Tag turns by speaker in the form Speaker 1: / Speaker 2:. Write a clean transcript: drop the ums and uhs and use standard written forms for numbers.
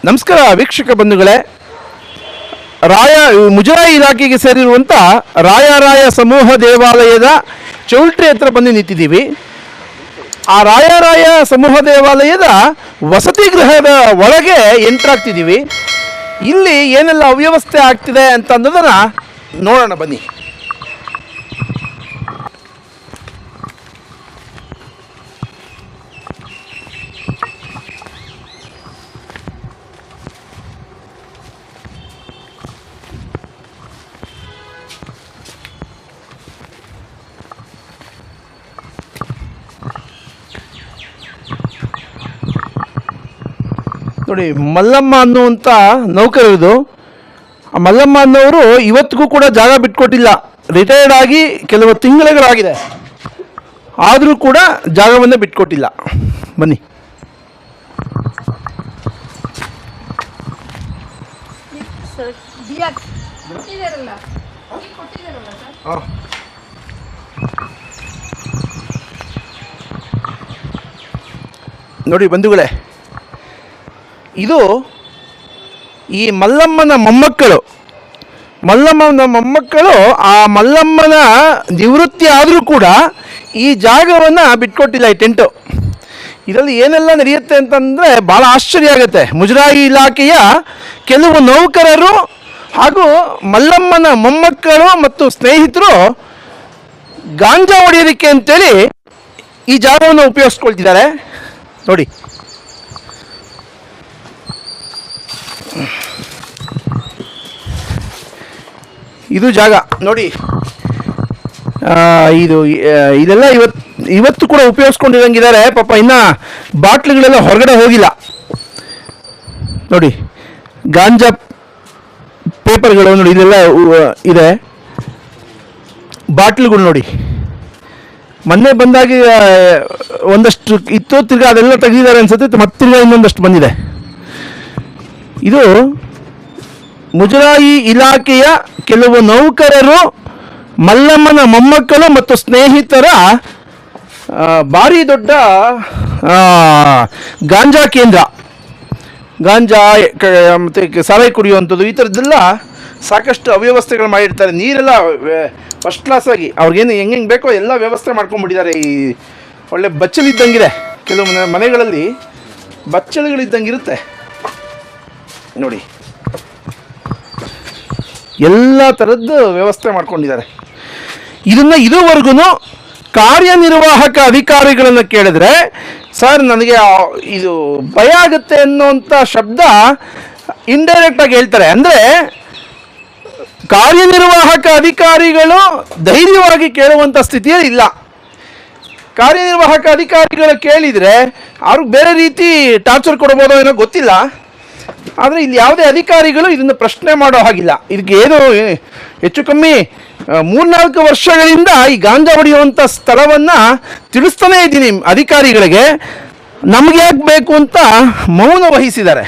Speaker 1: ನಮಸ್ಕಾರ ವೀಕ್ಷಕ ಬಂಧುಗಳೇ. ಮುಜರಾಯಿ ಇಲಾಖೆಗೆ ಸೇರಿರುವಂಥ ರಾಯ ಸಮೂಹ ದೇವಾಲಯದ ಚೌಲ್ಟ್ರಿ ಹತ್ರ ಬಂದು ನಿಂತಿದ್ದೀವಿ. ಆ ರಾಯ ಸಮೂಹ ದೇವಾಲಯದ ವಸತಿ ಗೃಹದ ಒಳಗೆ ಎಂಟ್ರಾಗ್ತಿದ್ದೀವಿ. ಇಲ್ಲಿ ಏನೆಲ್ಲ ಅವ್ಯವಸ್ಥೆ ಆಗ್ತಿದೆ ಅಂತ ಅನ್ನೋದನ್ನು ನೋಡೋಣ ಬನ್ನಿ. ನೋಡಿ, ಮಲ್ಲಮ್ಮ ಅನ್ನುವಂಥ ನೌಕರರು. ಆ ಮಲ್ಲಮ್ಮ ಅನ್ನೋರು ಇವತ್ತಿಗೂ ಕೂಡ ಜಾಗ ಬಿಟ್ಕೊಟ್ಟಿಲ್ಲ. ರಿಟೈರ್ಡ್ ಆಗಿ ಕೆಲವು ತಿಂಗಳುಗಳಾಗಿದೆ, ಆದರೂ ಕೂಡ ಜಾಗವನ್ನು ಬಿಟ್ಕೊಟ್ಟಿಲ್ಲ. ಬನ್ನಿ. ನೋಡಿ ಬಂಧುಗಳೇ, ಇದು ಈ ಮಲ್ಲಮ್ಮನ ಮೊಮ್ಮಕ್ಕಳು. ಆ ಮಲ್ಲಮ್ಮನ ನಿವೃತ್ತಿ ಆದರೂ ಕೂಡ ಈ ಜಾಗವನ್ನು ಬಿಟ್ಕೊಟ್ಟಿಲ್ಲ, ಈ ಟೆಂಟು. ಇದರಲ್ಲಿ ಏನೆಲ್ಲ ನಡೆಯುತ್ತೆ ಅಂತಂದರೆ ಭಾಳ ಆಶ್ಚರ್ಯ ಆಗುತ್ತೆ. ಮುಜರಾಯಿ ಇಲಾಖೆಯ ಕೆಲವು ನೌಕರರು ಹಾಗೂ ಮಲ್ಲಮ್ಮನ ಮೊಮ್ಮಕ್ಕಳು ಮತ್ತು ಸ್ನೇಹಿತರು ಗಾಂಜಾ ಹೊಡೆಯೋದಕ್ಕೆ ಅಂತೇಳಿ ಈ ಜಾಗವನ್ನು ಉಪಯೋಗಿಸ್ಕೊಳ್ತಿದ್ದಾರೆ. ನೋಡಿ, ಇದು ಜಾಗ ನೋಡಿ. ಇದೆಲ್ಲ ಇವತ್ತು ಕೂಡ ಉಪಯೋಗಿಸ್ಕೊಂಡಿರಂಗಿದ್ದಾರೆ. ಪಾಪ ಇನ್ನು ಬಾಟ್ಲುಗಳೆಲ್ಲ ಹೊರಗಡೆ ಹೋಗಿಲ್ಲ. ನೋಡಿ, ಗಾಂಜಾ ಪೇಪರ್ಗಳು ನೋಡಿ, ಇದೆಲ್ಲ ಇದೆ. ಬಾಟ್ಲುಗಳು ನೋಡಿ, ಮೊನ್ನೆ ಬಂದಾಗ ಒಂದಷ್ಟು ಇತ್ತು, ತಿರ್ಗಿ ಅದೆಲ್ಲ ತೆಗೆದಿದ್ದಾರೆ ಅನ್ಸುತ್ತೆ. ಮತ್ತೆ ತಿರ್ಗಿ ಇನ್ನೊಂದಷ್ಟು ಬಂದಿದೆ. ಇದು ಮುಜರಾಯಿ ಇಲಾಖೆಯ ಕೆಲವು ನೌಕರರು, ಮಲ್ಲಮ್ಮನ ಮೊಮ್ಮಕ್ಕಳು ಮತ್ತು ಸ್ನೇಹಿತರ ಭಾರಿ ದೊಡ್ಡ ಗಾಂಜಾ ಕೇಂದ್ರ. ಗಾಂಜಾ ಮತ್ತು ಸಾರಾಯಿ ಕುಡಿಯುವಂಥದ್ದು, ಈ ಥರದ್ದೆಲ್ಲ ಸಾಕಷ್ಟು ಅವ್ಯವಸ್ಥೆಗಳು ಮಾಡಿರ್ತಾರೆ. ನೀರೆಲ್ಲ ಫಸ್ಟ್ ಕ್ಲಾಸಾಗಿ ಅವ್ರಿಗೇನು ಹೆಂಗೆ ಬೇಕೋ ಎಲ್ಲ ವ್ಯವಸ್ಥೆ ಮಾಡ್ಕೊಂಡ್ಬಿಟ್ಟಿದ್ದಾರೆ. ಈ ಒಳ್ಳೆ ಬಚ್ಚಲಿದ್ದಂಗಿದೆ. ಕೆಲವು ಮನೆಗಳಲ್ಲಿ ಬಚ್ಚಲುಗಳಿದ್ದಂಗಿರುತ್ತೆ ನೋಡಿ. ಎಲ್ಲ ಥರದ್ದು ವ್ಯವಸ್ಥೆ ಮಾಡ್ಕೊಂಡಿದ್ದಾರೆ. ಇದನ್ನು ಇದುವರೆಗೂ ಕಾರ್ಯನಿರ್ವಾಹಕ ಅಧಿಕಾರಿಗಳನ್ನು ಕೇಳಿದ್ರೆ, ಸರ್ ನನಗೆ ಇದು ಭಯ ಆಗುತ್ತೆ ಅನ್ನೋಂಥ ಶಬ್ದ ಇಂಡೈರೆಕ್ಟಾಗಿ ಹೇಳ್ತಾರೆ. ಅಂದರೆ ಕಾರ್ಯನಿರ್ವಾಹಕ ಅಧಿಕಾರಿಗಳು ಧೈರ್ಯವಾಗಿ ಕೇಳುವಂಥ ಸ್ಥಿತಿಯೇ ಇಲ್ಲ. ಕಾರ್ಯನಿರ್ವಾಹಕ ಅಧಿಕಾರಿಗಳು ಕೇಳಿದರೆ ಅವ್ರಿಗೆ ಬೇರೆ ರೀತಿ ಟಾರ್ಚರ್ ಕೊಡ್ಬೋದೋ ಏನೋ ಗೊತ್ತಿಲ್ಲ. ಆದರೆ ಇಲ್ಲಿ ಯಾವುದೇ ಅಧಿಕಾರಿಗಳು ಇದನ್ನು ಪ್ರಶ್ನೆ ಮಾಡೋ ಹಾಗಿಲ್ಲ. ಇದಕ್ಕೆ ಏನು ಹೆಚ್ಚು ಕಮ್ಮಿ 3-4 ವರ್ಷಗಳಿಂದ ಈ ಗಾಂಜಾ ಹೊಡೆಯುವಂಥ ಸ್ಥಳವನ್ನು ತಿಳಿಸ್ತಾನೇ ಇದ್ದೀನಿ ಅಧಿಕಾರಿಗಳಿಗೆ. ನಮಗೆ ಯಾಕೆ ಬೇಕು ಅಂತ ಮೌನ ವಹಿಸಿದ್ದಾರೆ.